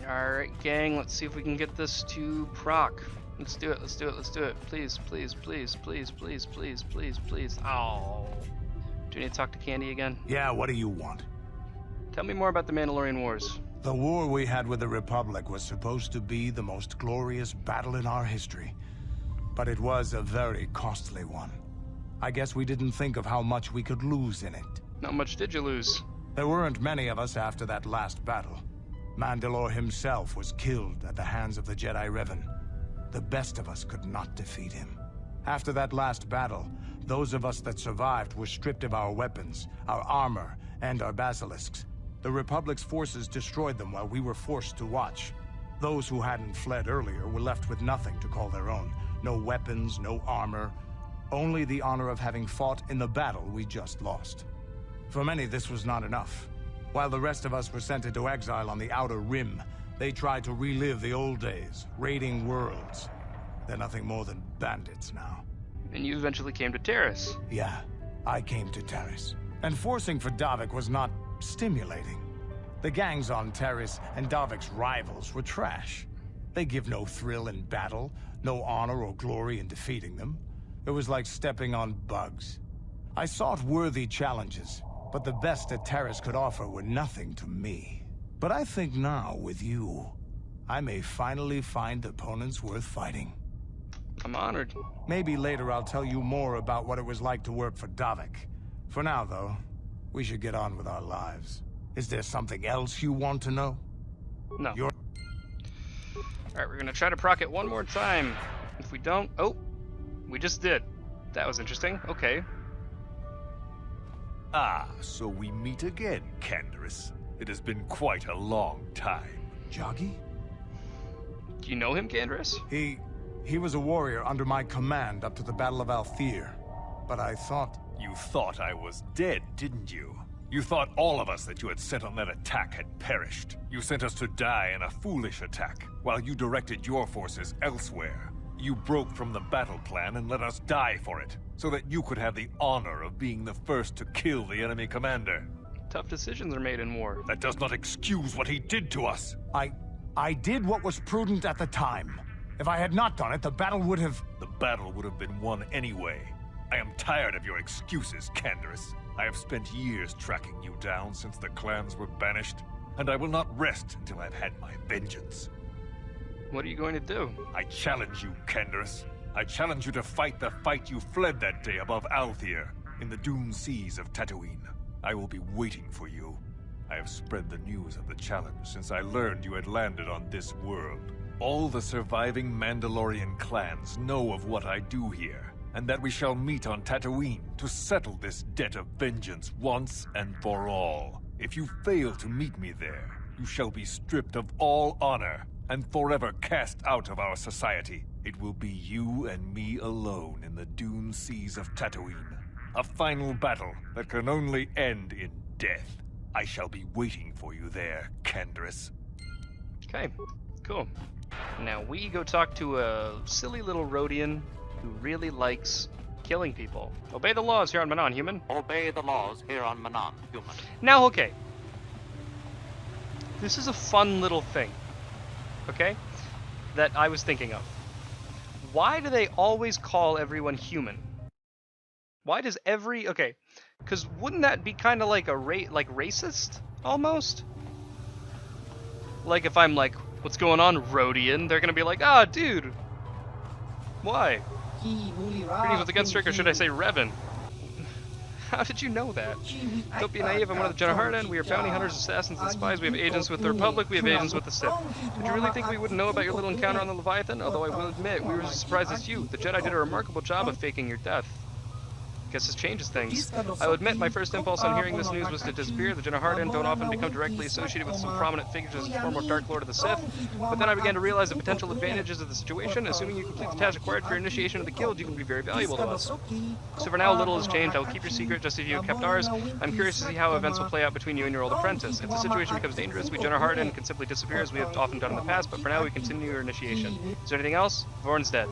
Alright, gang, let's see if we can get this to proc. Let's do it, let's do it, let's do it. Please, please, please, please, please, please, please, please. Oh. Do we need to talk to Candy again? Yeah, what do you want? Tell me more about the Mandalorian Wars. The war we had with the Republic was supposed to be the most glorious battle in our history. But it was a very costly one. I guess we didn't think of how much we could lose in it. How much did you lose? There weren't many of us after that last battle. Mandalore himself was killed at the hands of the Jedi Revan. The best of us could not defeat him. After that last battle, those of us that survived were stripped of our weapons, our armor, and our basilisks. The Republic's forces destroyed them while we were forced to watch. Those who hadn't fled earlier were left with nothing to call their own. No weapons, no armor. Only the honor of having fought in the battle we just lost. For many, this was not enough. While the rest of us were sent into exile on the Outer Rim, they tried to relive the old days, raiding worlds. They're nothing more than bandits now. And you eventually came to Terrace. Yeah, I came to Terrace. And forcing for Davik was not stimulating. The gangs on Terrace and Davik's rivals were trash. They give no thrill in battle, no honor or glory in defeating them. It was like stepping on bugs. I sought worthy challenges, but the best that Terrace could offer were nothing to me. But I think now, with you, I may finally find opponents worth fighting. I'm honored. Maybe later I'll tell you more about what it was like to work for Davik. For now, though, we should get on with our lives. Is there something else you want to know? No. Alright, we're gonna try to proc it one more time. If we don't... Oh! We just did. That was interesting. Okay. Ah, so we meet again, Canderous. It has been quite a long time. Joggy? Do you know him, Canderous? He was a warrior under my command up to the Battle of Althir. But I thought... You thought I was dead, didn't you? You thought all of us that you had sent on that attack had perished. You sent us to die in a foolish attack, while you directed your forces elsewhere. You broke from the battle plan and let us die for it, so that you could have the honor of being the first to kill the enemy commander. Tough decisions are made in war. That does not excuse what he did to us. I did what was prudent at the time. If I had not done it, the battle would have... The battle would have been won anyway. I am tired of your excuses, Canderous. I have spent years tracking you down since the clans were banished, and I will not rest until I've had my vengeance. What are you going to do? I challenge you, Canderous. I challenge you to fight the fight you fled that day above Althir, in the dune seas of Tatooine. I will be waiting for you. I have spread the news of the challenge since I learned you had landed on this world. All the surviving Mandalorian clans know of what I do here, and that we shall meet on Tatooine to settle this debt of vengeance once and for all. If you fail to meet me there, you shall be stripped of all honor and forever cast out of our society. It will be you and me alone in the dune seas of Tatooine. A final battle that can only end in death. I shall be waiting for you there, Canderous. Okay, cool. Now we go talk to a silly little Rodian who really likes killing people. Obey the laws here on Manon, human. Obey the laws here on Manon, human. Now, okay. This is a fun little thing, okay, that I was thinking of. Why do they always call everyone human? Why does every... Okay, because wouldn't that be kind of like a racist, almost? Like if I'm like, what's going on, Rodian? They're gonna be like, ah, dude. Why? Greetings with the Gunstriker, should I say Revan? How did you know that? Don't be naive, I'm one of the Jedi we are bounty hunters, assassins, and spies. We have agents with the Republic, we have agents with the Sith. Did you really think we wouldn't know about your little encounter on the Leviathan? Although I will admit, we were as surprised as you. The Jedi did a remarkable job of faking your death. Guess this changes things. I will admit my first impulse on hearing this news was to disappear. The Jedi don't often become directly associated with some prominent figures as the former Dark Lord of the Sith. But then I began to realize the potential advantages of the situation. Assuming you complete the task required for your initiation of the guild, you can be very valuable to us. So for now, little has changed. I will keep your secret just as you have kept ours. I'm curious to see how events will play out between you and your old apprentice. If the situation becomes dangerous, we Jedi can simply disappear as we have often done in the past, but for now we continue your initiation. Is there anything else? Vorn's dead.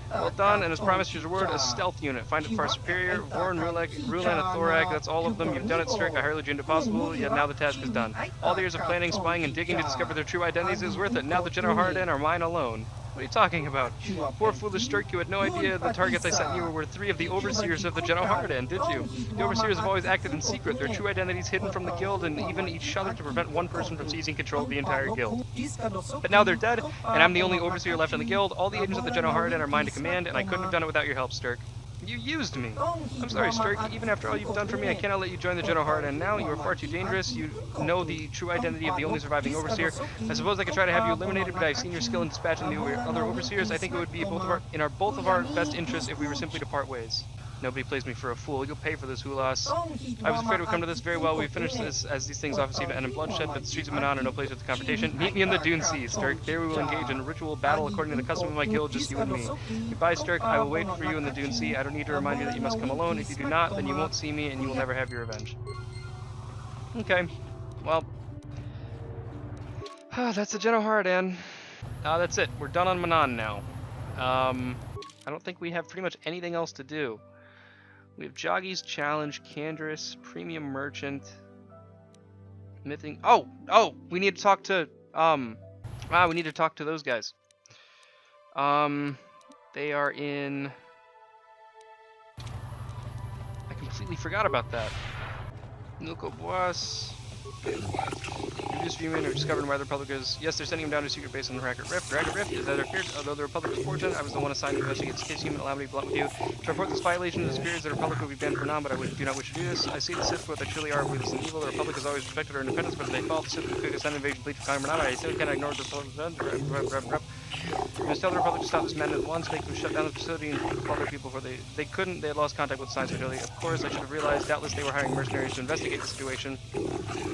Well done, and as promised, here's your word, a stealth unit. Find it far superior Superior, Voron, Rulan, and Thorak, that's all of them. You've done it, Sturk. I hardly dreamed it possible, yet now the task is done. All the years of planning, spying, and digging to discover their true identities is worth it. Now the General Harden are mine alone. What are you talking about? Poor foolish Sturk, you had no idea the targets I set you were 3 of the Overseers of the General Harden, did you? The Overseers have always acted in secret, their true identities hidden from the guild and even each other to prevent one person from seizing control of the entire guild. But now they're dead, and I'm the only Overseer left in the guild. All the agents of the General Harden are mine to command, and I couldn't have done it without your help, Sturk. You used me. I'm sorry, Sturk. Even after all you've done for me, I cannot let you join the General Harden. Now you are far too dangerous. You know the true identity of the only surviving Overseer. I suppose I could try to have you eliminated, but I've seen your skill in dispatching the other Overseers. I think it would be both of our best interests if we were simply to part ways. Nobody plays me for a fool. You'll pay for this, Hulas. I was afraid it would come to this. Very well. We finished this, as these things obviously end in bloodshed, but the streets of Manon are no place for the confrontation. Meet me in the Dune Seas, Sturk. There we will engage in a ritual battle according to the custom of my guild, just you and me. Goodbye, Sturk. I will wait for you in the Dune Sea. I don't need to remind you that you must come alone. If you do not, then you won't see me, and you will never have your revenge. Okay. Well. That's the General Harden. That's it. We're done on Manon now. I don't think we have pretty much anything else to do. We have Joggy's Challenge, Candrus, Premium Merchant, Mything. Oh, we need to talk to we need to talk to those guys. They are in. I completely forgot about that. Nuko Boas. Reduced viewman or discovered why the Republic is. Yes, they're sending him down to a secret base on the Ragged Rift. Ragged Rift is either feared, although the Republic is fortunate. I was the one assigned to investigate this case. Human, allow me to be blunt with you. To report this violation of the spirits, the Republic will be banned for now, but I do not wish to do this. I see the Sith for what they truly are, ruthless and evil. The Republic has always respected our independence, but if they fall, the Sith will quickly send invasion fleet to conquer Manama. I still cannot ignore this. You must tell the Republic to stop this madness at once, make them shut down the facility and call their people before they couldn't. They had lost contact with science fertility. Of course, I should have realized. Doubtless they were hiring mercenaries to investigate the situation.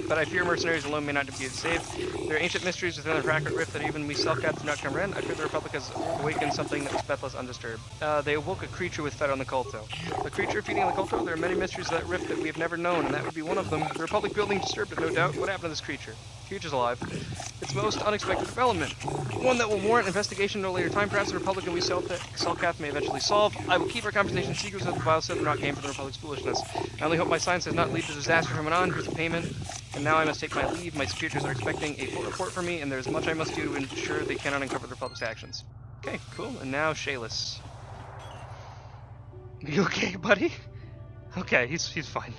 But I fear mercenaries alone may not be saved. There are ancient mysteries within the Racket Rift that even we self-cats do not comprehend. I fear the Republic has awakened something that was Bethless undisturbed. They awoke a creature with fed on the culto. A creature feeding on the culto? There are many mysteries to that rift that we have never known, and that would be one of them. The Republic building disturbed it, no doubt. What happened to this creature? The creature's alive. It's most unexpected development. One that will warrant investigation at a later time. Perhaps the Republic and we self-cats may eventually solve. I will keep our conversation secret so that the vile Sith will not gain from the Republic's foolishness. I only hope my science does not lead to disaster from Manon. Here's the payment. And now I must take my leave. My superiors are expecting a full report from me, and there's much I must do to ensure they cannot uncover the Republic's actions. Okay, cool. And now Shayless. You okay, buddy? Okay, he's fine.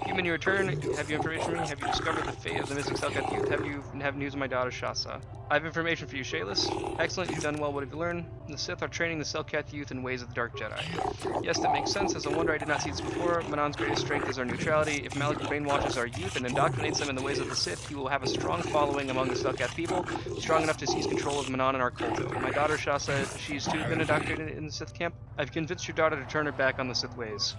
Human, you return. Have you information for me? Have you discovered the fate of the missing Selkat youth? Have news of my daughter Shasa? I have information for you, Shayless. Excellent, you've done well. What have you learned? The Sith are training the Selkat youth in ways of the Dark Jedi. Yes, that makes sense. As a wonder I did not see this before. Manon's greatest strength is our neutrality. If Malik brainwashes our youth and indoctrinates them in the ways of the Sith, he will have a strong following among the Selkat people, strong enough to seize control of Manon and our culto. My daughter Shasa, she's too been indoctrinated in the Sith camp. I've convinced your daughter to turn her back on the Sith ways.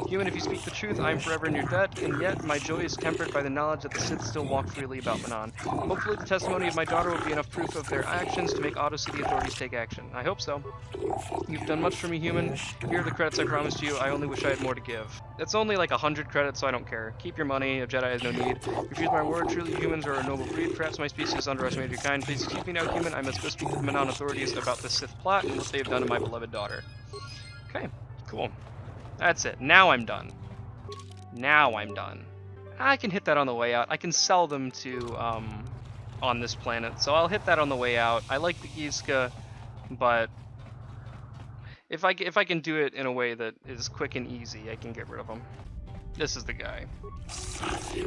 Human, if you speak the truth, I am forever in your debt, and yet my joy is tempered by the knowledge that the Sith still walk freely about Manon. Hopefully the testimony of my daughter will be enough proof of their actions to make Auto City authorities take action. I hope so. You've done much for me, Human. Here are the credits I promised you. I only wish I had more to give. It's only like 100 credits, so I don't care. Keep your money. A Jedi has no need. Refuse my word. Truly, humans are a noble breed. Perhaps my species has underestimated your kind. Please excuse me now, Human. I must go speak to the Manon authorities about the Sith plot and what they have done to my beloved daughter. Okay, cool. That's it. Now I'm done. Now I'm done. I can hit that on the way out. I can sell them to, on this planet, so I'll hit that on the way out. I like the Giska, but if I can do it in a way that is quick and easy, I can get rid of them. This is the guy.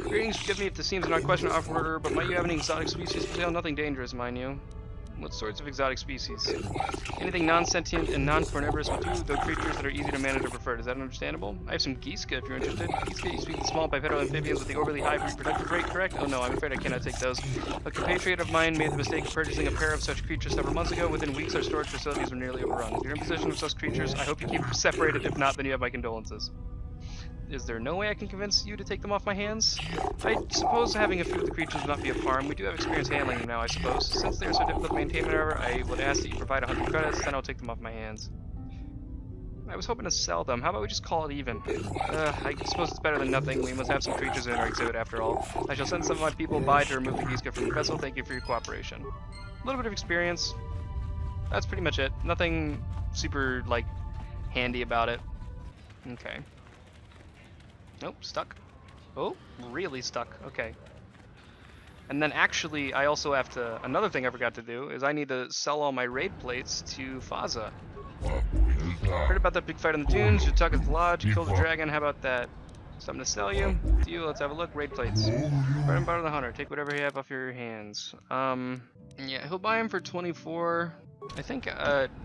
Greetings, forgive me if this seems not a question of order, but might you have any exotic species for sale? Nothing dangerous, mind you. What sorts of exotic species? Anything non-sentient and non-carnivorous will do, though creatures that are easy to manage are preferred. Is that understandable? I have some Giska if you're interested. Giska, you speak the small bipedal amphibians with the overly high reproductive rate, correct? Oh no, I'm afraid I cannot take those. A compatriot of mine made the mistake of purchasing a pair of such creatures several months ago. Within weeks, our storage facilities were nearly overrun. If you're in possession of such creatures, I hope you keep them separated. If not, then you have my condolences. Is there no way I can convince you to take them off my hands? I suppose having a few of the creatures would not be of harm. We do have experience handling them now, I suppose. Since they are so difficult to maintain, however, I would ask that you provide 100 credits, then I'll take them off my hands. I was hoping to sell them. How about we just call it even? I suppose it's better than nothing. We must have some creatures in our exhibit after all. I shall send some of my people by to remove the Giska from the vessel. Thank you for your cooperation. A little bit of experience. That's pretty much it. Nothing super, like, handy about it. Okay. Nope, stuck. Oh, really stuck. Okay. And then actually, I also have to, another thing I forgot to do is I need to sell all my raid plates to Faza. Heard about that big fight on the dunes, you took at the lodge, killed a dragon, how about that? Something to sell you? Deal, let's have a look. Raid plates. Bread and butter the hunter, take whatever you have off your hands. Yeah, he'll buy him for 24. I think,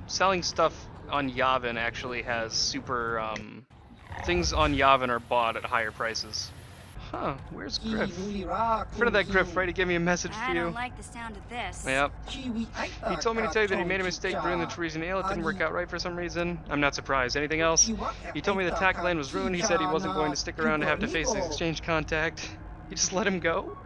selling stuff on Yavin actually has super, things on Yavin are bought at higher prices. Huh, where's Griff? Friend of that Griff, right? He gave me a message for you. I don't like the sound of this. Yep. He told me to tell you that he made a mistake brewing the Teresian ale. It didn't work out right for some reason. I'm not surprised. Anything else? He told me the tack lane was ruined. He said he wasn't going to stick around to have to face his exchange contact. You just let him go?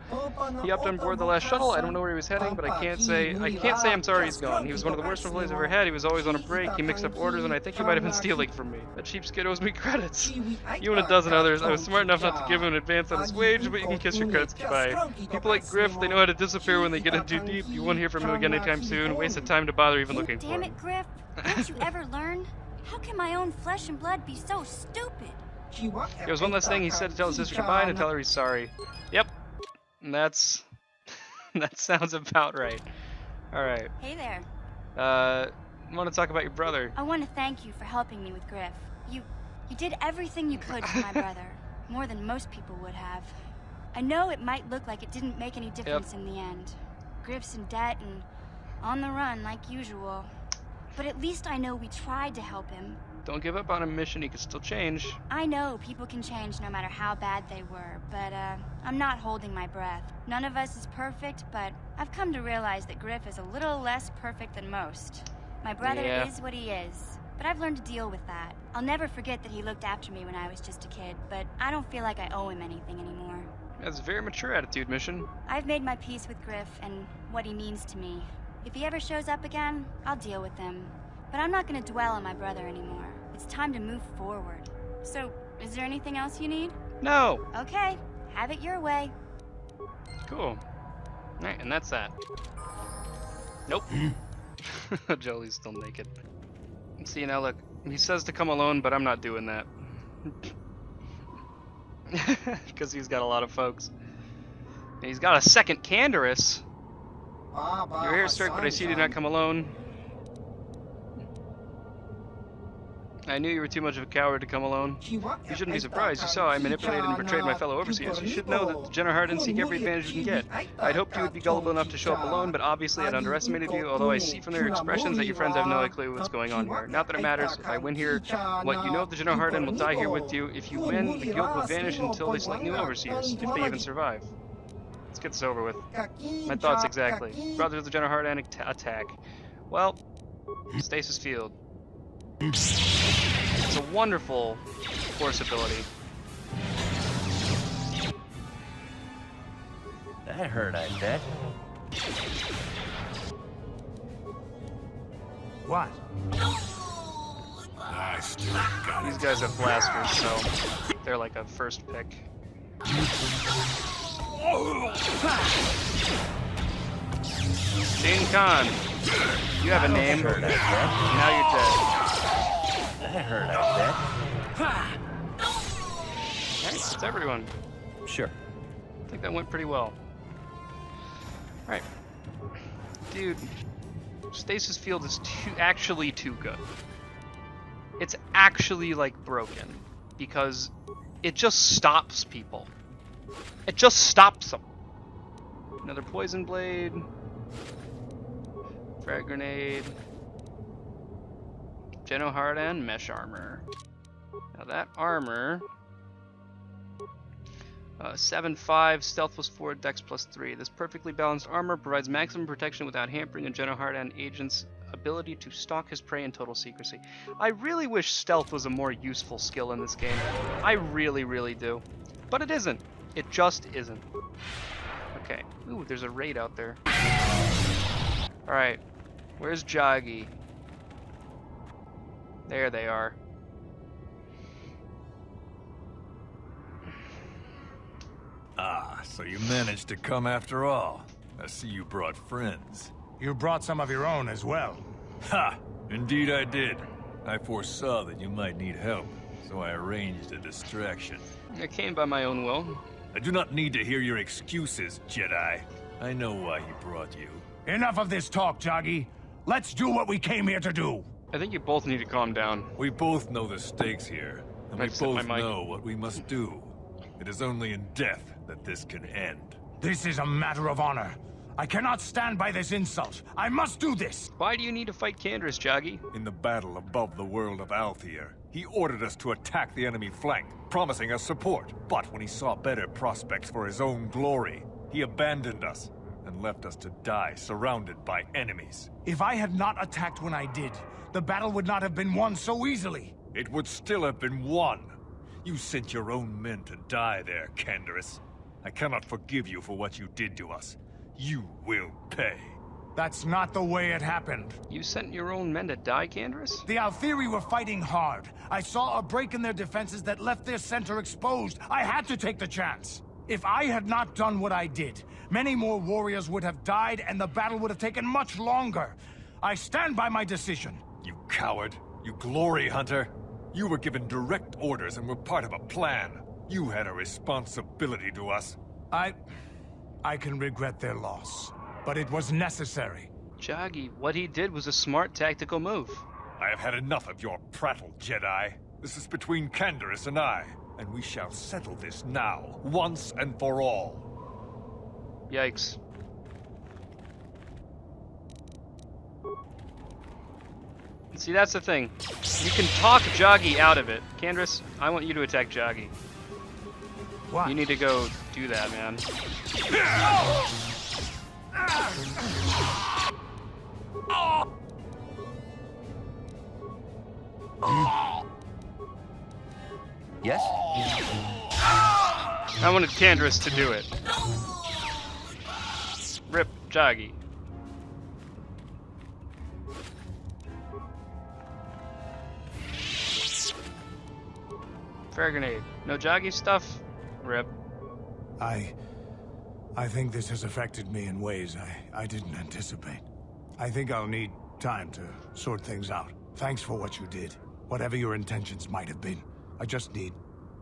He hopped on board the last shuttle. I don't know where he was heading, but I can't say I'm sorry he's gone. He was one of the worst employees I've ever had. He was always on a break. He mixed up orders, and I think he might have been stealing from me. That cheapskate owes me credits. You and a dozen others. I was smart enough not to give him an advance on his wage, but you can kiss your credits goodbye. People like Griff, they know how to disappear when they get in too deep. You won't hear from him again anytime soon. Waste of time to bother even looking for him. Damn it, Griff. Don't you ever learn? How can my own flesh and blood be so stupid? There was one last thing he said to tell his sister goodbye and to tell her he's sorry. Yep. That sounds about right. Alright. Hey there. Want to talk about your brother? I want to thank you for helping me with Griff. You did everything you could for my brother. More than most people would have. I know it might look like it didn't make any difference in the end. Griff's in debt and on the run like usual. But at least I know we tried to help him. Don't give up on a mission, he can still change. I know people can change no matter how bad they were, but I'm not holding my breath. None of us is perfect, but I've come to realize that Griff is a little less perfect than most. My brother is what he is, but I've learned to deal with that. I'll never forget that he looked after me when I was just a kid, but I don't feel like I owe him anything anymore. That's a very mature attitude, Mission. I've made my peace with Griff and what he means to me. If he ever shows up again, I'll deal with him. But I'm not going to dwell on my brother anymore. It's time to move forward. So, is there anything else you need? No! Okay, have it your way. Cool. Alright, and that's that. Nope. Jolie's still naked. See, now look, he says to come alone, but I'm not doing that. Because he's got a lot of folks. And he's got a second Canderous. You're here, Sturk, but I see you do not come alone. I knew you were too much of a coward to come alone. You shouldn't be surprised. You saw I manipulated and betrayed my fellow overseers. You should know that the General didn't seek every advantage you can get. I'd hoped you would be gullible enough to show up alone, but obviously I'd underestimated you, although I see from their expressions that your friends have no clue what's going on here. Not that it matters. If I win here, what you know of the General Harden will die here with you. If you win, the guild will vanish until they select new overseers, if they even survive. Let's get this over with. My thoughts exactly. Brothers of the General Harden attack. Well, Stasis Field. It's a wonderful force ability. That hurt, I bet. What? These guys have blasters, so they're like a first pick. Jane Khan, you have a name. Now you're dead. That hurt, I bet. Alright, that's everyone. Sure. I think that went pretty well. Alright. Dude, Stasis Field is actually too good. It's actually, like, broken. Because it just stops people. It just stops them. Another Poison Blade. Frag Grenade. Geno Hardan, Mesh Armor. Now that armor... 7-5, Stealth +4, Dex +3. This perfectly balanced armor provides maximum protection without hampering a Geno Hardan agent's ability to stalk his prey in total secrecy. I really wish Stealth was a more useful skill in this game. I really, really do. But it isn't. It just isn't. Okay. Ooh, there's a raid out there. Alright. Where's Joggy? There they are. Ah, so you managed to come after all. I see you brought friends. You brought some of your own as well. Ha! Indeed I did. I foresaw that you might need help, so I arranged a distraction. I came by my own will. I do not need to hear your excuses, Jedi. I know why he brought you. Enough of this talk, Joggy. Let's do what we came here to do. I think you both need to calm down. We both know the stakes here, and we I've set my both mic. know what we must do. It is only in death that this can end. This is a matter of honor. I cannot stand by this insult. I must do this. Why do you need to fight Canderous, Joggy? In the battle above the world of Althir, he ordered us to attack the enemy flank, promising us support. But when he saw better prospects for his own glory, he abandoned us and left us to die surrounded by enemies. If I had not attacked when I did, the battle would not have been won so easily. It would still have been won. You sent your own men to die there, Canderous. I cannot forgive you for what you did to us. You will pay. That's not the way it happened. You sent your own men to die, Canderous? The Althiri were fighting hard. I saw a break in their defenses that left their center exposed. I had to take the chance. If I had not done what I did, many more warriors would have died and the battle would have taken much longer. I stand by my decision. You coward. You glory hunter. You were given direct orders and were part of a plan. You had a responsibility to us. I can regret their loss, but it was necessary. Joggy, what he did was a smart tactical move. I have had enough of your prattle, Jedi. This is between Canderous and I, and we shall settle this now, once and for all. Yikes. See, that's the thing. You can talk Joggy out of it. Canderous, I want you to attack Joggy. What? You need to go do that, man. Yes? I wanted Canderous to do it. Rip Joggy. Fair grenade. No Joggy stuff? Rip. I think this has affected me in ways I didn't anticipate. I think I'll need time to sort things out. Thanks for what you did. Whatever your intentions might have been. I just need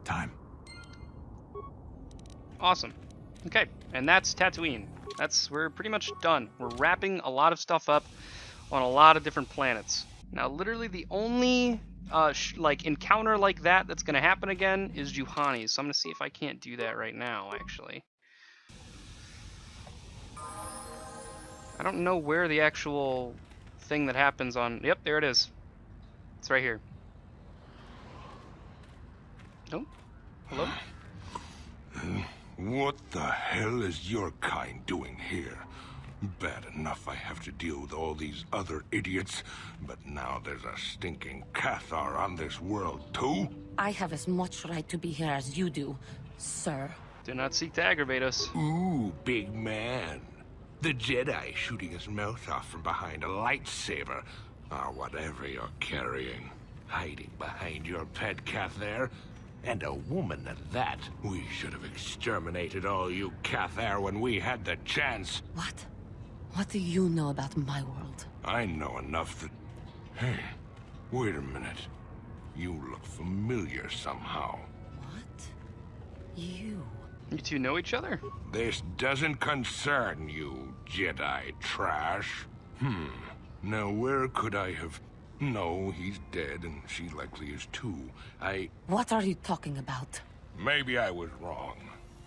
time. Awesome. Okay, and that's Tatooine. We're pretty much done. We're wrapping a lot of stuff up on a lot of different planets. Now, literally the only encounter like that that's gonna happen again is Juhani's. So I'm gonna see if I can't do that right now, actually. I don't know where the actual thing that happens on... Yep, there it is. It's right here. Oh, hello? What the hell is your kind doing here? Bad enough I have to deal with all these other idiots, but now there's a stinking Cathar on this world too? I have as much right to be here as you do, sir. Do not seek to aggravate us. Ooh, big man. The Jedi shooting his mouth off from behind a lightsaber, or whatever you're carrying. Hiding behind your pet Cathar. And a woman at that. We should have exterminated all you Cathar when we had the chance. What? What do you know about my world? I know enough that... Hey, wait a minute. You look familiar somehow. What? You? You two know each other? This doesn't concern you, Jedi trash. Now where could I have... No, he's dead, and she likely is too. What are you talking about? Maybe I was wrong.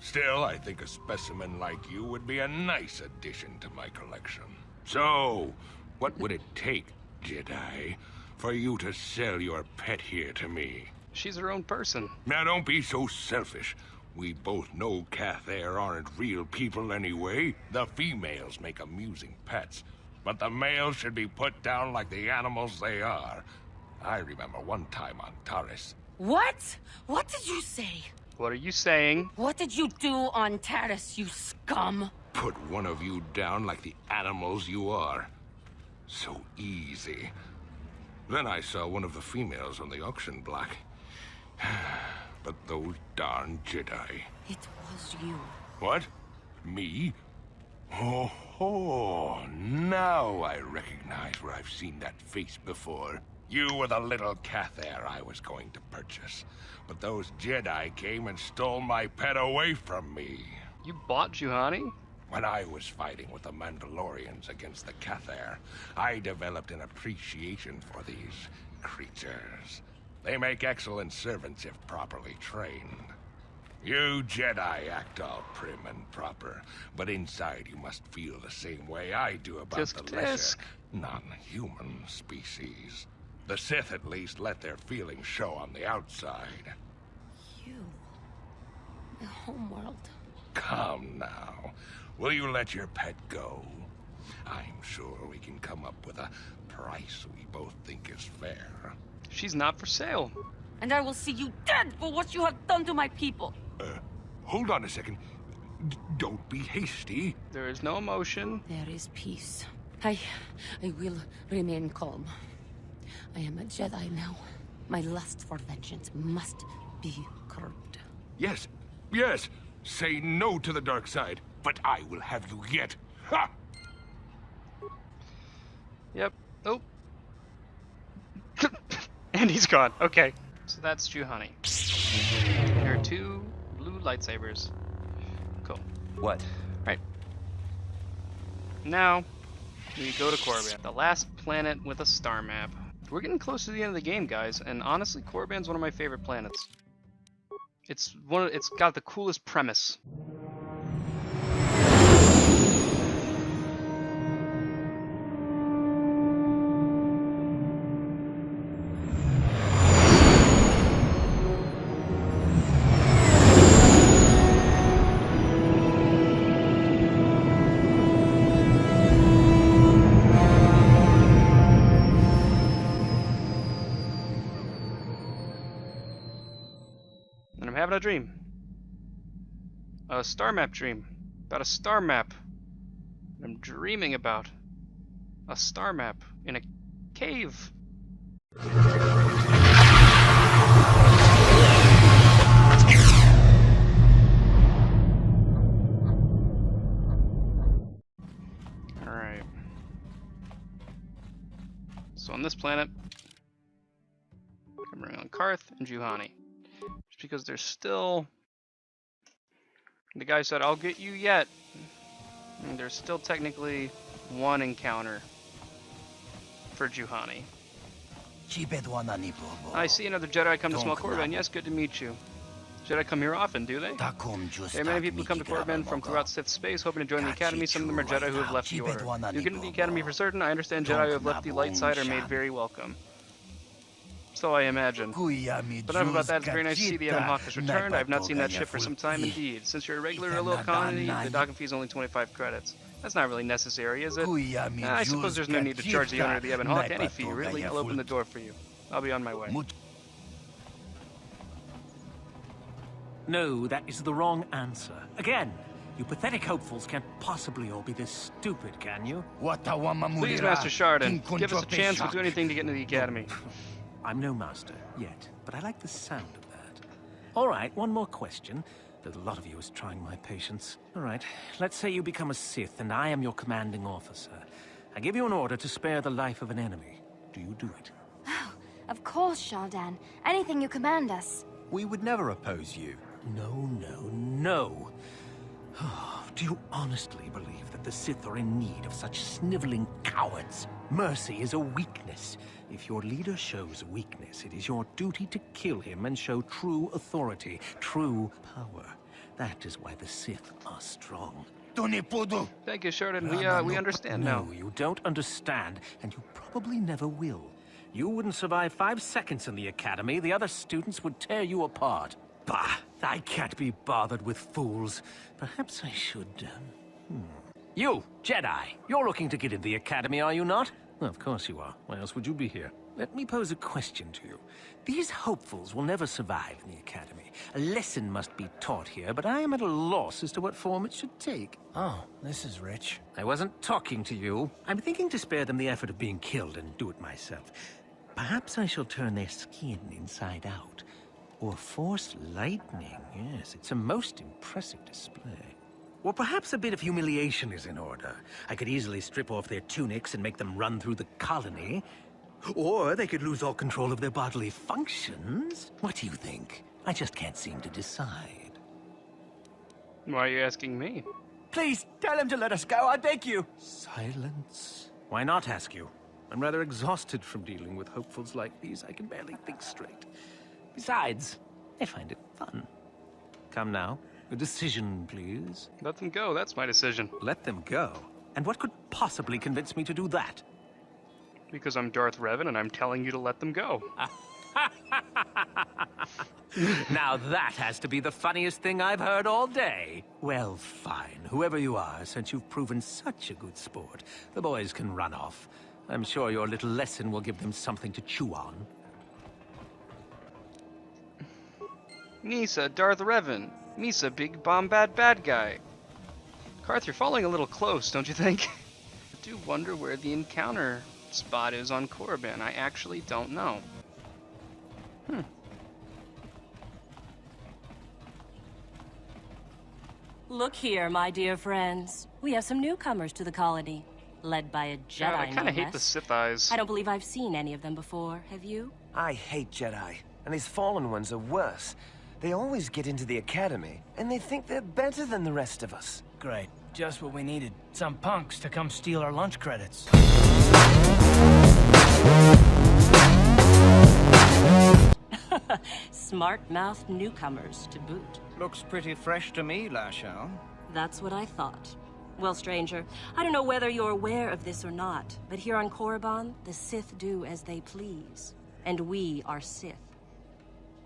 Still, I think a specimen like you would be a nice addition to my collection. So, what would it take, Jedi, for you to sell your pet here to me? She's her own person. Now don't be so selfish. We both know Cathar aren't real people anyway. The females make amusing pets, but the males should be put down like the animals they are. I remember one time on Taris. What? What did you say? What are you saying? What did you do on Taris, you scum? Put one of you down like the animals you are. So easy. Then I saw one of the females on the auction block. But those darn Jedi. It was you. What? Me? Oh, now I recognize where I've seen that face before. You were the little Cathair I was going to purchase. But those Jedi came and stole my pet away from me. You bought Juhani? When I was fighting with the Mandalorians against the Cathair, I developed an appreciation for these creatures. They make excellent servants if properly trained. You Jedi act all prim and proper, but inside you must feel the same way I do about Tisk, the lesser, tisk. non-human species. The Sith at least let their feelings show on the outside. You. The homeworld. Come now. Will you let your pet go? I'm sure we can come up with a price we both think is fair. She's not for sale. And I will see you dead for what you have done to my people. Hold on a second. Don't be hasty. There is no emotion. There is peace. I will remain calm. I am a Jedi now. My lust for vengeance must be curbed. Yes, yes. Say no to the dark side, but I will have you yet. Ha! Yep. Oh. And he's gone. Okay. So that's Juhani. And her 2 blue lightsabers. Cool. What? Right. Now, we go to Korriban, the last planet with a star map. We're getting close to the end of the game, guys, and honestly, Korriban's one of my favorite planets. It's got the coolest premise. And I'm having a dream. A star map dream. About a star map. I'm dreaming about a star map in a cave. Alright. So on this planet, I'm running on Karth and Juhani. Just because there's still... The guy said, I'll get you yet. And there's still technically one encounter for Juhani. I see another Jedi come to small Korriban. Yes, good to meet you. Jedi come here often, do they? There are many people who come to Korriban from throughout Sith space, hoping to join the Academy. Some of them are Jedi who have left the Order. You get into the Academy for certain. I understand Jedi who have left the light side are made very welcome. So I imagine. But enough about that. It's very nice to see the Ebon Hawk has returned. I have not seen that ship for some time indeed. Since you're a regular little colony, the docking fee is only 25 credits. That's not really necessary, is it? I suppose there's no need to charge the owner of the Ebon Hawk any fee, really. I'll open the door for you. I'll be on my way. No, that is the wrong answer. Again, you pathetic hopefuls can't possibly all be this stupid, can you? Please, Master Shardon, give us a chance. We'll do anything to get into the Academy. I'm no master yet, but I like the sound of that. All right, one more question. Though a lot of you is trying my patience. All right, let's say you become a Sith and I am your commanding officer. I give you an order to spare the life of an enemy. Do you do it? Oh, of course, Shaldan. Anything you command us. We would never oppose you. No, no, no. Do you honestly believe that the Sith are in need of such sniveling cowards? Mercy is a weakness. If your leader shows weakness, it is your duty to kill him and show true authority, true power. That is why the Sith are strong. Thank you, Shardon. We understand now. No, you don't understand, and you probably never will. You wouldn't survive 5 seconds in the Academy. The other students would tear you apart. Bah! I can't be bothered with fools. Perhaps I should, You, Jedi! You're looking to get in the Academy, are you not? Well, of course you are. Why else would you be here? Let me pose a question to you. These hopefuls will never survive in the Academy. A lesson must be taught here, but I am at a loss as to what form it should take. Oh, this is rich. I wasn't talking to you. I'm thinking to spare them the effort of being killed and do it myself. Perhaps I shall turn their skin inside out. Or force lightning. Yes, it's a most impressive display. Or perhaps a bit of humiliation is in order. I could easily strip off their tunics and make them run through the colony. Or they could lose all control of their bodily functions. What do you think? I just can't seem to decide. Why are you asking me? Please, tell him to let us go, I beg you. Silence. Why not ask you? I'm rather exhausted from dealing with hopefuls like these. I can barely think straight. Besides, I find it fun. Come now. A decision, please. Let them go. That's my decision. Let them go? And what could possibly convince me to do that? Because I'm Darth Revan and I'm telling you to let them go. Now that has to be the funniest thing I've heard all day. Well, fine. Whoever you are, since you've proven such a good sport, the boys can run off. I'm sure your little lesson will give them something to chew on. Misa, Darth Revan. Misa, big bomb bad guy. Karth, you're falling a little close, don't you think? I do wonder where the encounter spot is on Korriban. I actually don't know. Look here, my dear friends. We have some newcomers to the colony, led by a Jedi. God, I kind no of hate less. the Sith eyes. I don't believe I've seen any of them before. Have you? I hate Jedi, and these fallen ones are worse. They always get into the academy, and they think they're better than the rest of us. Great, just what we needed. Some punks to come steal our lunch credits. Smart-mouthed newcomers to boot. Looks pretty fresh to me, Lasho. That's what I thought. Well, stranger, I don't know whether you're aware of this or not, but here on Korriban, the Sith do as they please. And we are Sith.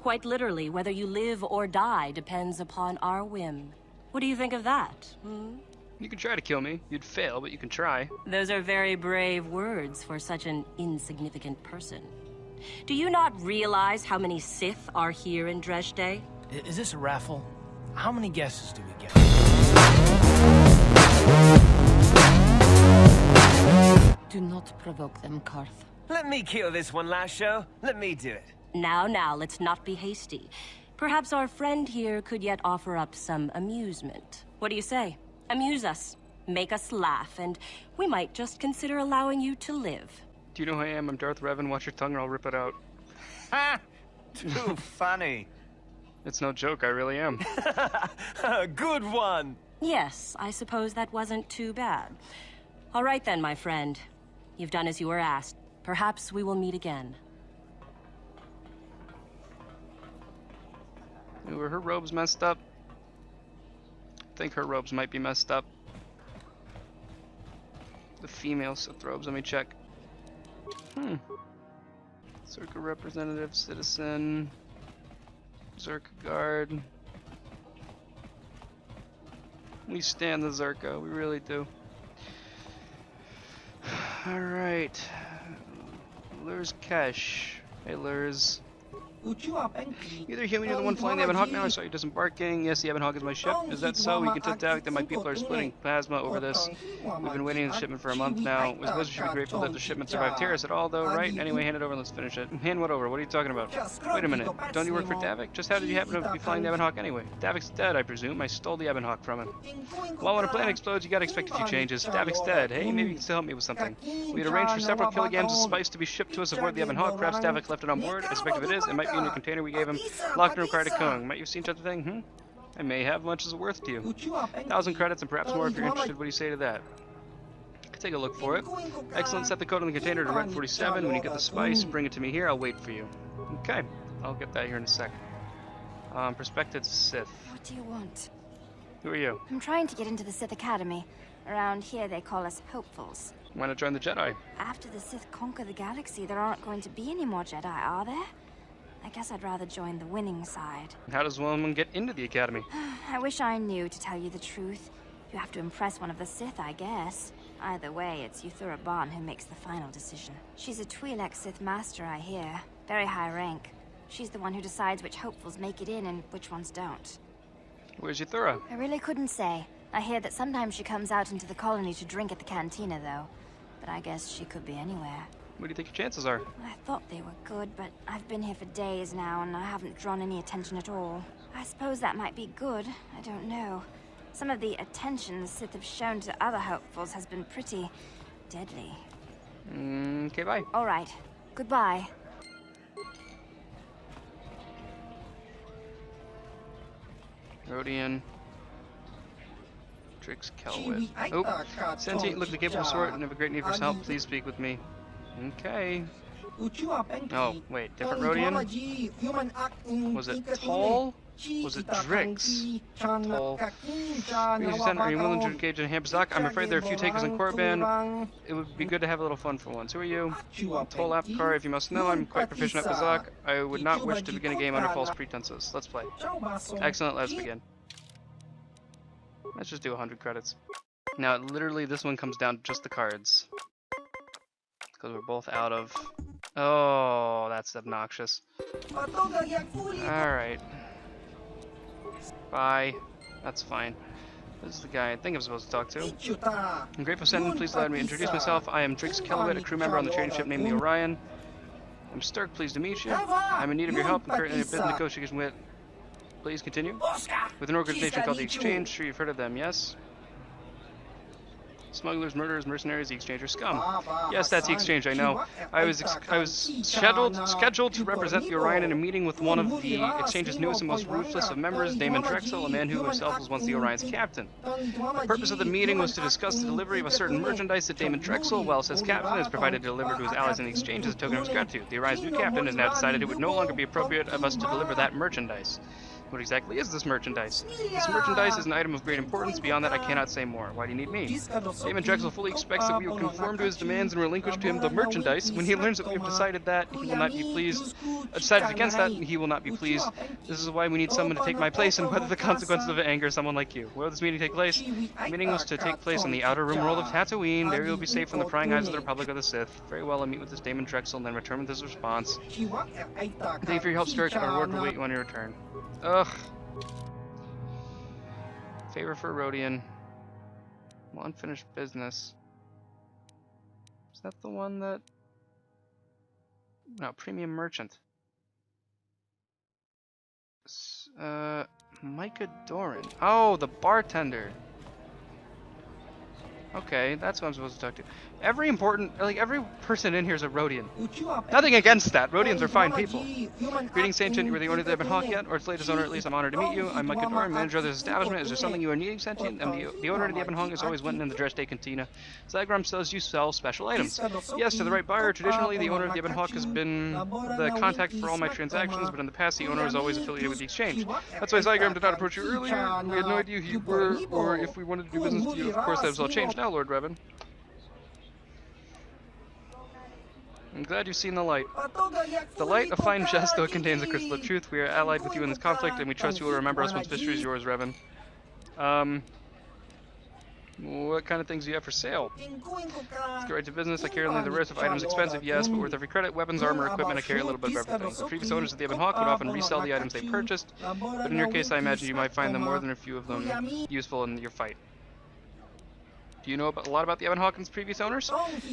Quite literally, whether you live or die depends upon our whim. What do you think of that, You can try to kill me. You'd fail, but you can try. Those are very brave words for such an insignificant person. Do you not realize how many Sith are here in Dresde? Is this a raffle? How many guesses do we get? Do not provoke them, Karth. Let me kill this one, Lasho. Let me do it. Now, let's not be hasty. Perhaps our friend here could yet offer up some amusement. What do you say? Amuse us, make us laugh, and we might just consider allowing you to live. Do you know who I am? I'm Darth Revan. Watch your tongue or I'll rip it out. Ha! Too funny. It's no joke, I really am. Good one! Yes, I suppose that wasn't too bad. All right then, my friend. You've done as you were asked. Perhaps we will meet again. Were her robes messed up? I think her robes might be messed up. The female Sith robes, let me check. Zerka representative, citizen, Zerka guard. We stand the Zerka, we really do. Alright. Lurs Kesh. Hey Lurs. Either human, you're the one flying the Ebon Hawk now. I saw you disembarking. Yes, the Ebon Hawk is my ship. Is that so? You can tip Davik that my people are splitting plasma over this. We've been waiting on the shipment for a month now. I suppose you should be grateful that the shipment survived terrorists at all, though, right? Anyway, hand it over and let's finish it. Hand what over? What are you talking about? Wait a minute. Don't you work for Davik? Just how did you happen to be flying the Ebon Hawk anyway? Davik's dead, I presume. I stole the Ebon Hawk from him. Well, when a planet explodes, you gotta expect a few changes. Davik's dead. Hey, maybe you can still help me with something. We had arranged for several kilograms of spice to be shipped to us aboard the Ebon Hawk. Perhaps Davik left it on board. I suspect if it is, it might be in a container we gave him. Locked and required a Kung. Might you have seen such a thing? I may have. Much is it worth to you? 1,000 credits and perhaps more if you're interested. What do you say to that? Take a look for it. Excellent. Set the code on the container to Red 47. When you get the spice, bring it to me here. I'll wait for you. Okay. I'll get that here in a sec. Prospected Sith. What do you want? Who are you? I'm trying to get into the Sith Academy. Around here, they call us hopefuls. Why not join the Jedi? After the Sith conquer the galaxy, there aren't going to be any more Jedi, are there? I guess I'd rather join the winning side. How does one get into the Academy? I wish I knew, to tell you the truth. You have to impress one of the Sith, I guess. Either way, it's Yuthura Ban who makes the final decision. She's a Twi'lek Sith Master, I hear. Very high rank. She's the one who decides which hopefuls make it in and which ones don't. Where's Yuthura? I really couldn't say. I hear that sometimes she comes out into the colony to drink at the cantina, though. But I guess she could be anywhere. What do you think your chances are? I thought they were good, but I've been here for days now, and I haven't drawn any attention at all. I suppose that might be good. I don't know. Some of the attention the Sith have shown to other hopefuls has been pretty deadly. Okay, bye. All right. Goodbye. Rodian. Trix Kelwit. Oh, sentient, look the capable sort and have a great need for help. Please speak with me. Okay. Oh, wait, different Rodian? Was it Tall? Was it Drix? Tall. Are you willing to engage in a Hampzak? I'm afraid there are a few takers in Korriban. It would be good to have a little fun for once. Who are you? Tall Apkar, if you must know, I'm quite proficient at Bazak. I would not wish to begin a game under false pretenses. Let's play. Excellent, let's begin. Let's just do 100 credits. Now, literally, this one comes down to just the cards. Because we're both out of... Oh, that's obnoxious. Alright. Bye. That's fine. This is the guy I think I'm supposed to talk to. I'm grateful, Sentinel. Please allow me to introduce myself. I am Drix Kelwit, a crew member on the trading ship named the Orion. I'm Sturk, pleased to meet you. I'm in need of your help and currently in a business negotiation with... Please continue. With an organization called the Exchange. Sure you've heard of them, yes? Smugglers, murderers, mercenaries, the Exchange are scum. Yes, that's the Exchange, I know. I was scheduled to represent the Orion in a meeting with one of the Exchange's newest and most ruthless of members, Damon Drexel, a man who himself was once the Orion's captain. The purpose of the meeting was to discuss the delivery of a certain merchandise that Damon Drexel, whilst as captain, has provided to deliver to his allies in the Exchange as a token of his gratitude. The Orion's new captain has now decided it would no longer be appropriate of us to deliver that merchandise. What exactly is this merchandise? This merchandise is an item of great importance. Beyond that, I cannot say more. Why do you need me? Damon Drexel fully expects that we will conform to his demands and relinquish to him the merchandise. When he learns that we have decided that, he will not be pleased. Decided against that, he will not be pleased. This is why we need someone to take my place and weather the consequences of it anger someone like you. Where will this meeting take place? The meeting was to take place in the outer rim world of Tatooine. There you will be safe from the prying eyes of the Republic of the Sith. Very well, I'll meet with this Damon Drexel and then return with his response. Thank you for your help, Sturk. Our reward will wait you on your return. Ugh. Favor for Rodian. Well, unfinished business. Is that the one that... No, premium merchant. Micah Doran. Oh, the bartender. Okay, that's what I'm supposed to talk to. Every person in here is a Rodian. Nothing against that. Rodians are fine people. Greetings, Sentient. You were the owner of the Ebon Hawk yet? Or its latest owner, at least. I'm honored to meet you. I'm Micah Doran, manager of this establishment. Is there something you are needing, Sentient? And the owner of the Ebon Hawk is always went in the Dress Day Cantina. Zygram says you sell special items. Yes, to the right buyer. Traditionally, the owner of the Ebon Hawk has been the contact for all my transactions, but in the past, the owner was always affiliated with the Exchange. That's why Zygram did not approach you earlier. We had no idea who you were, or if we wanted to do business with you. Of course, that has all changed now, Lord Revan. I'm glad you've seen the light. The light, a fine jest, though it contains a crystal of truth. We are allied with you in this conflict, and we trust you will remember us once victory is yours, Revan. What kind of things do you have for sale? Let's get right to business. I carry only the rarest of items, expensive, yes, but worth every credit. Weapons, armor, equipment, I carry a little bit of everything. The previous owners of the Ebon Hawk would often resell the items they purchased, but in your case, I imagine you might find them more than a few of them useful in your fight. Do you know a lot about the Ebon Hawk and its previous owners?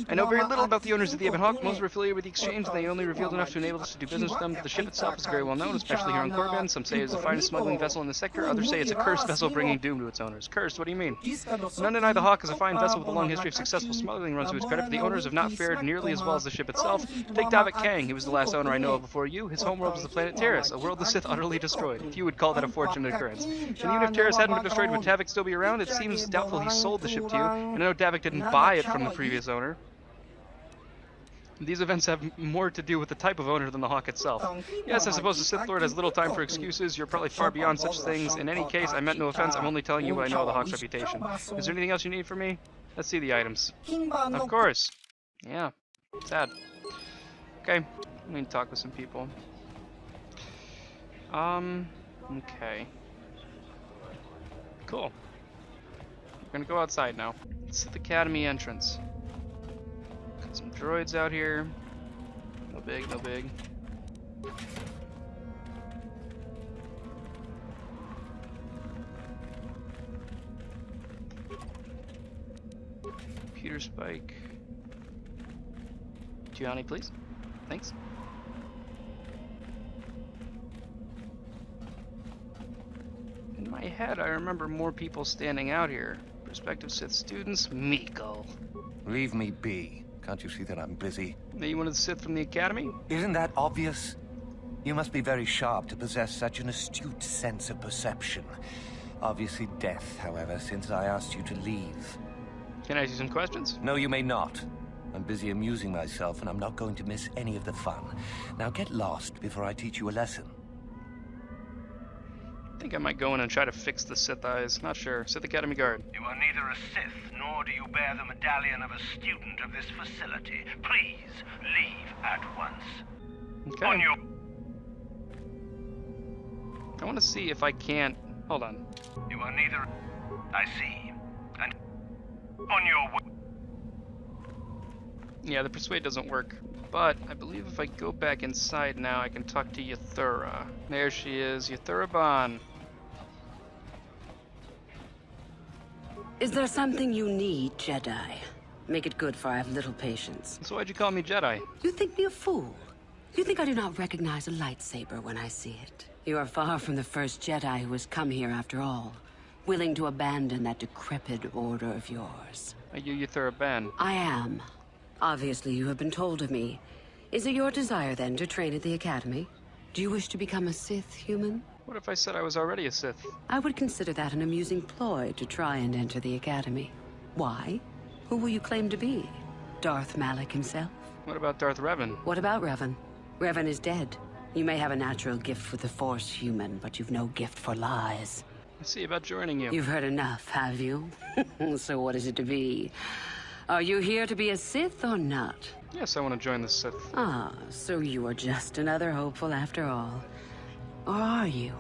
I know very little about the owners of the Ebon Hawk. Most are affiliated with the Exchange, and they only revealed enough to enable us to do business with them. But the ship itself is very well known, especially here on Korriban. Some say it's the finest smuggling vessel in the sector. Others say it's a cursed vessel bringing doom to its owners. Cursed? What do you mean? None deny the Hawk is a fine vessel with a long history of successful smuggling runs to its credit, but the owners have not fared nearly as well as the ship itself. Take Davik Kang. He was the last owner I know of before you. His homeworld was the planet Terrace, a world the Sith utterly destroyed. Few would call that a fortunate occurrence. And even if Terrace hadn't been destroyed, would Davik still be around? It seems doubtful he sold the ship to you. And I know Davik didn't buy it from the previous owner. These events have more to do with the type of owner than the Hawk itself. Yes, I suppose the Sith Lord has little time for excuses. You're probably far beyond such things. In any case, I meant no offense. I'm only telling you what I know of the Hawk's reputation. Is there anything else you need from me? Let's see the items. Of course. Yeah. Sad. Okay. Let me talk with some people. Okay. Cool. We're gonna go outside now. SITH Academy entrance. Got some droids out here. No big, no big. Computer spike. Gianni, please. Thanks. In my head, I remember more people standing out here. Prospective Sith students, Miko. Leave me be. Can't you see that I'm busy? Are you one of the Sith from the Academy? Isn't that obvious? You must be very sharp to possess such an astute sense of perception. Obviously death, however, since I asked you to leave. Can I ask you some questions? No, you may not. I'm busy amusing myself, and I'm not going to miss any of the fun. Now get lost before I teach you a lesson. I think I might go in and try to fix the Sith eyes. Not sure. Sith Academy guard. You are neither a Sith, nor do you bear the medallion of a student of this facility. Please, leave at once. Okay. On your... I want to see if I can't... Hold on. You are neither... I see. And... On your way... Yeah, the persuade doesn't work. But I believe if I go back inside now, I can talk to Yathura. There she is, Yathura Ban. Is there something you need, Jedi? Make it good, for I have little patience. So why'd you call me Jedi? You think me a fool? You think I do not recognize a lightsaber when I see it? You are far from the first Jedi who has come here after all, willing to abandon that decrepit order of yours. Are you Yathura Ban? I am. Obviously, you have been told of me. Is it your desire, then, to train at the Academy? Do you wish to become a Sith human? What if I said I was already a Sith? I would consider that an amusing ploy to try and enter the Academy. Why? Who will you claim to be? Darth Malak himself? What about Darth Revan? What about Revan? Revan is dead. You may have a natural gift with the Force, human, but you've no gift for lies. I see about joining you. You've heard enough, have you? So what is it to be? Are you here to be a Sith or not? Yes, I want to join the Sith. Ah, so you are just another hopeful after all. Or are you?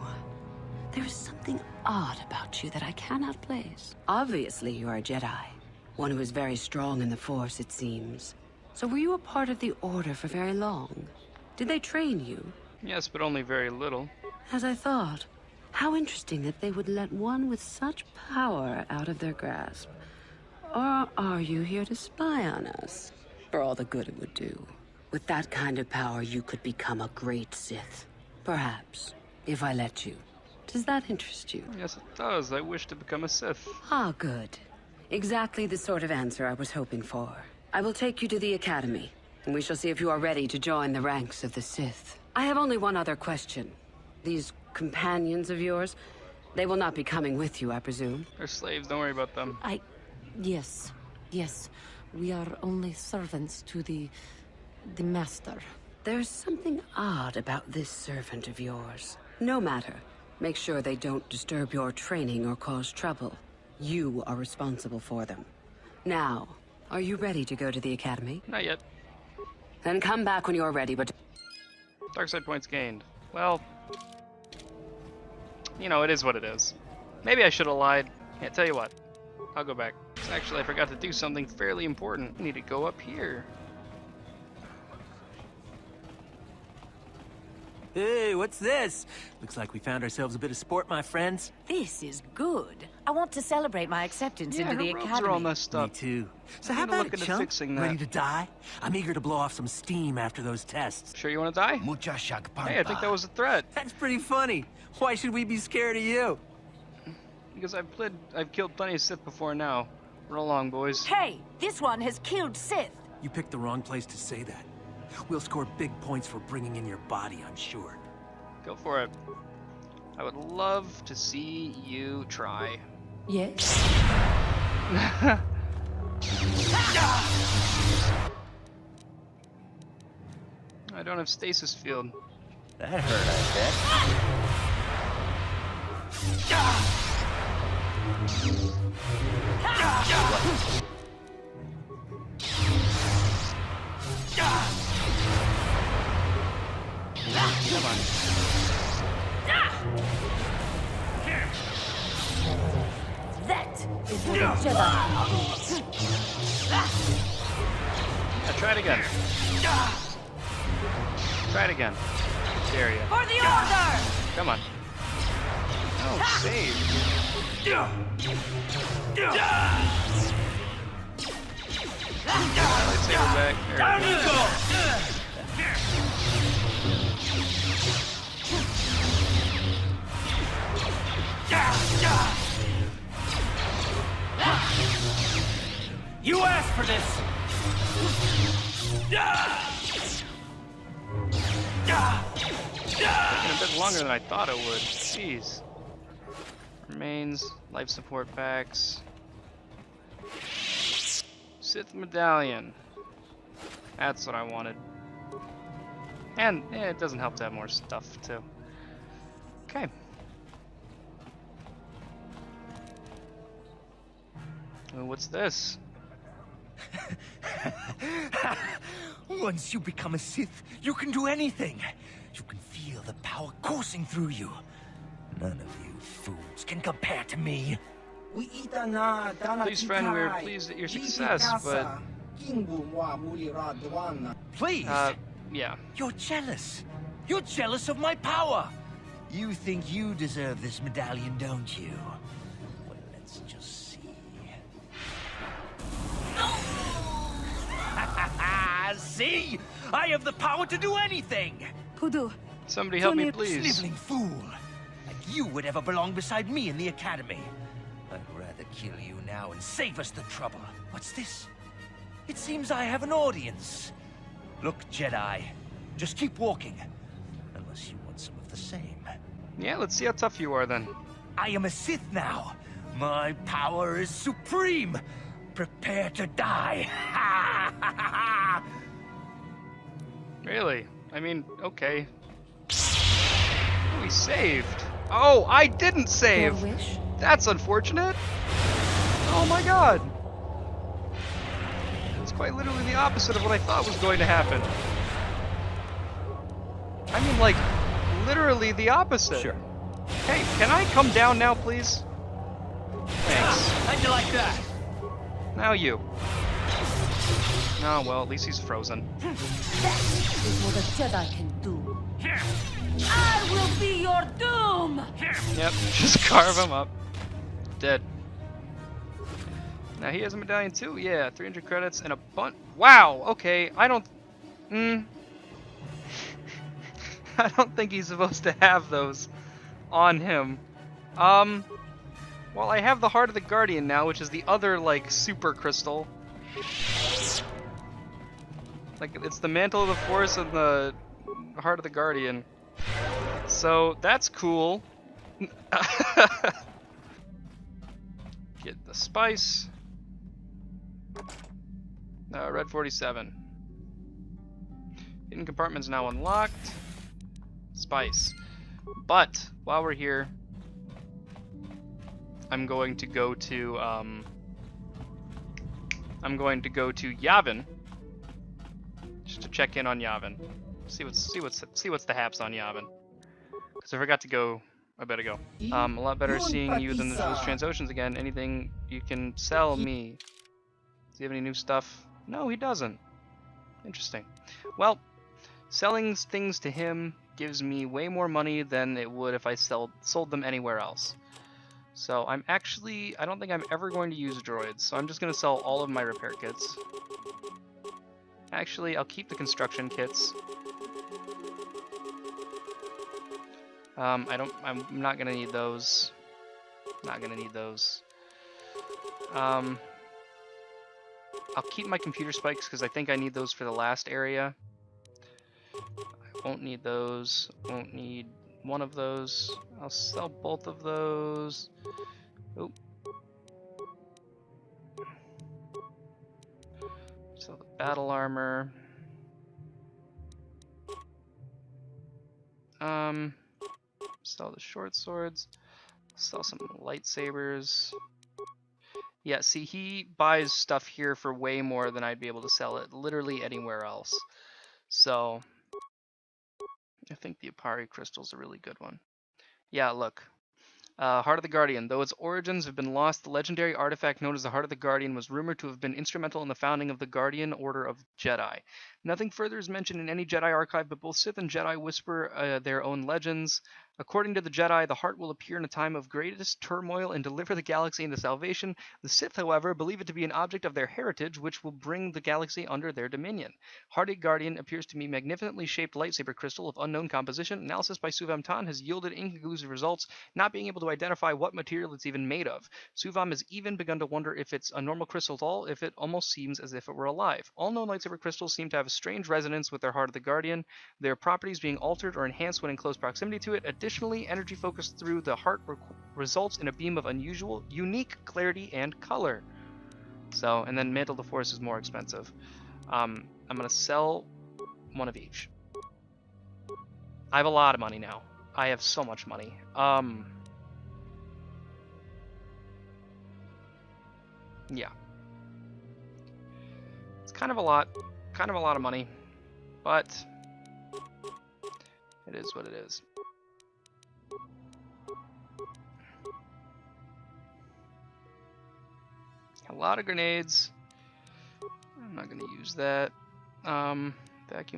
There is something odd about you that I cannot place. Obviously, you are a Jedi. One who is very strong in the Force, it seems. So were you a part of the Order for very long? Did they train you? Yes, but only very little. As I thought. How interesting that they would let one with such power out of their grasp. Or are you here to spy on us? For all the good it would do. With that kind of power, you could become a great Sith. Perhaps, if I let you. Does that interest you? Yes, it does. I wish to become a Sith. Ah, good. Exactly the sort of answer I was hoping for. I will take you to the Academy, and we shall see if you are ready to join the ranks of the Sith. I have only one other question. These companions of yours, they will not be coming with you, I presume? They're slaves, don't worry about them. Yes. We are only servants to the Master. There's something odd about this servant of yours. No matter. Make sure they don't disturb your training or cause trouble. You are responsible for them. Now, are you ready to go to the Academy? Not yet. Then come back when you're ready, but... Dark side points gained. Well, you know, it is what it is. Maybe I should have lied. Yeah, tell you what. I'll go back. Actually, I forgot to do something fairly important. I need to go up here. Hey, what's this? Looks like we found ourselves a bit of sport, my friends. This is good. I want to celebrate my acceptance into the robes Academy. are all messed up. Me too. So I how need to about look it, into chump? fixing that. Ready to die? I'm eager to blow off some steam after those tests. Sure you want to die? Hey, I think that was a threat. That's pretty funny. Why should we be scared of you? Because I've killed plenty of Sith before now. Roll along, boys. Hey, this one has killed Sith. You picked the wrong place to say that. We'll score big points for bringing in your body, I'm sure. Go for it. I would love to see you try. Yes. I don't have stasis field. That hurt, Come on. That is what a Jedi. Try it again. Try it again. Dare you. For the Order! Come on. Oh, save. Lightsaber back. There we go. You asked for this! Taking a bit longer than I thought it would. Jeez. Remains, life support packs. Sith medallion. That's what I wanted. And it doesn't help to have more stuff too. Okay. What's this? Once you become a Sith, you can do anything. You can feel the power coursing through you. None of you fools can compare to me. Please, friend, we're pleased at your success, but... Please? Yeah. You're jealous. You're jealous of my power. You think you deserve this medallion, don't you? Well, let's just see. See? I have the power to do anything! Pudu. Somebody help me, please. Sniveling fool. Like you would ever belong beside me in the academy. I'd rather kill you now and save us the trouble. What's this? It seems I have an audience. Look, Jedi, just keep walking. Unless you want some of the same. Yeah, let's see how tough you are then. I am a Sith now. My power is supreme. Prepare to die. Really? I mean, okay. Oh, he saved. Oh, I didn't save. That's unfortunate. Oh my god. It's quite literally the opposite of what I thought was going to happen. I mean, like, literally the opposite. Sure. Hey, can I come down now, please? Thanks. How'd you like that? Now you. Oh, well, at least he's frozen. That is what a Jedi can do. I will be your doom! Yep, just carve him up. Dead. Now he has a medallion too? Yeah, 300 credits and a bunch. Wow, okay, I don't... I don't think he's supposed to have those on him. Well, I have the Heart of the Guardian now, which is the other, like, super crystal. Like, it's the Mantle of the Force and the Heart of the Guardian. So, that's cool. Get the spice. Red 47. Hidden compartment's now unlocked. Spice. But, while we're here, I'm going to go to Yavin, just to check in on Yavin. See what's the haps on Yavin. Because I forgot to go. I better go. A lot better seeing you than those Transoceans again. Anything you can sell me? Does he have any new stuff? No, he doesn't. Interesting. Well, selling things to him gives me way more money than it would if I sold them anywhere else. So I don't think I'm ever going to use droids, so I'm just going to sell all of my repair kits. Actually, I'll keep the construction kits. I'm not going to need those. Not going to need those. I'll keep my computer spikes because I think I need those for the last area. I won't need those. Won't need one of those. I'll sell both of those. Oh. Sell the battle armor. Sell the short swords. Sell some lightsabers. Yeah, see, he buys stuff here for way more than I'd be able to sell it literally anywhere else. So, I think the Apari crystal's a really good one. Yeah, look. Heart of the Guardian. Though its origins have been lost, the legendary artifact known as the Heart of the Guardian was rumored to have been instrumental in the founding of the Guardian Order of Jedi. Nothing further is mentioned in any Jedi archive, but both Sith and Jedi whisper their own legends. According to the Jedi, the heart will appear in a time of greatest turmoil and deliver the galaxy into salvation. The Sith, however, believe it to be an object of their heritage, which will bring the galaxy under their dominion. Hearted Guardian appears to be a magnificently shaped lightsaber crystal of unknown composition. Analysis by Suvam Tan has yielded inconclusive results, not being able to identify what material it's even made of. Suvam has even begun to wonder if it's a normal crystal at all, if it almost seems as if it were alive. All known lightsaber crystals seem to have a strange resonance with their Heart of the Guardian, their properties being altered or enhanced when in close proximity to it. Additionally, energy focused through the heart results in a beam of unusual, unique clarity and color. So, and then Mantle of the Force is more expensive. I'm going to sell one of each. I have a lot of money now. I have so much money. Yeah. It's kind of a lot of money, but it is what it is. A lot of grenades. I'm not going to use that. Vacuum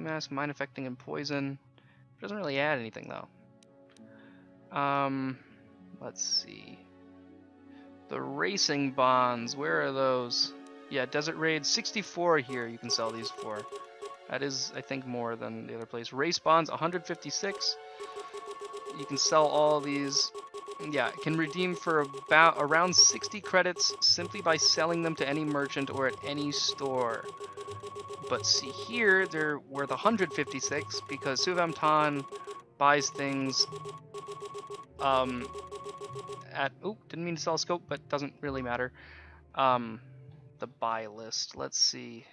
mask, mind affecting, and poison. It doesn't really add anything though. Let's see. The racing bonds, where are those? Yeah, Desert Raid, 64 here you can sell these for. That is, I think, more than the other place. Race bonds, 156. You can sell all these. Yeah, can redeem for around 60 credits simply by selling them to any merchant or at any store. But see here, they're worth 156 because Suvam Tan buys things at, didn't mean to sell a scope, but doesn't really matter. The buy list, let's see.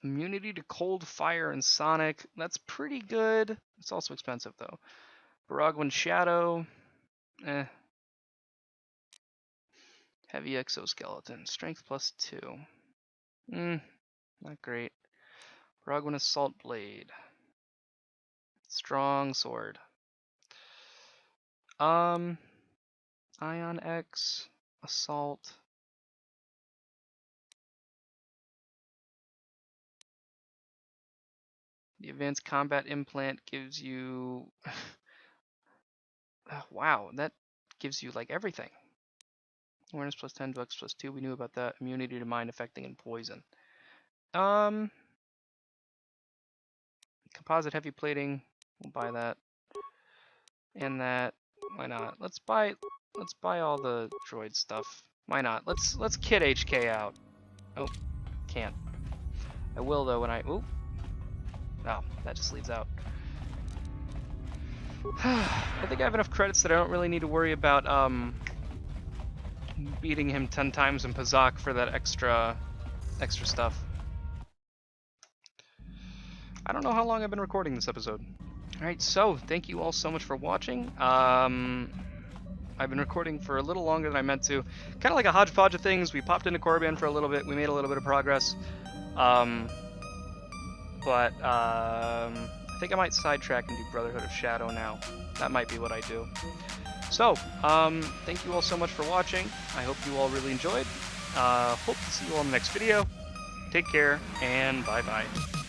Immunity to cold, fire, and sonic. That's pretty good. It's also expensive though. Brotherhood of Shadow. Heavy exoskeleton. Strength +2. Not great. Brotherhood Assault Blade. Strong sword. Ion X. Assault. The Advanced Combat Implant gives you... wow, that gives you like everything. Awareness +10, Dex +2, we knew about that. Immunity to mind affecting and poison. Composite heavy plating, we'll buy that. And that, why not? Let's buy all the droid stuff. Why not? Let's kit HK out. Oh, can't. I will though when I, oh, that just leaves out. I think I have enough credits that I don't really need to worry about beating him 10 times in Pazak for that extra stuff. I don't know how long I've been recording this episode. Alright, so thank you all so much for watching. I've been recording for a little longer than I meant to. Kind of like a hodgepodge of things. We popped into Korriban for a little bit. We made a little bit of progress. I think I might sidetrack and do Brotherhood of Shadow now. That might be what I do. So, thank you all so much for watching. I hope you all really enjoyed. Hope to see you all in the next video. Take care, and bye-bye.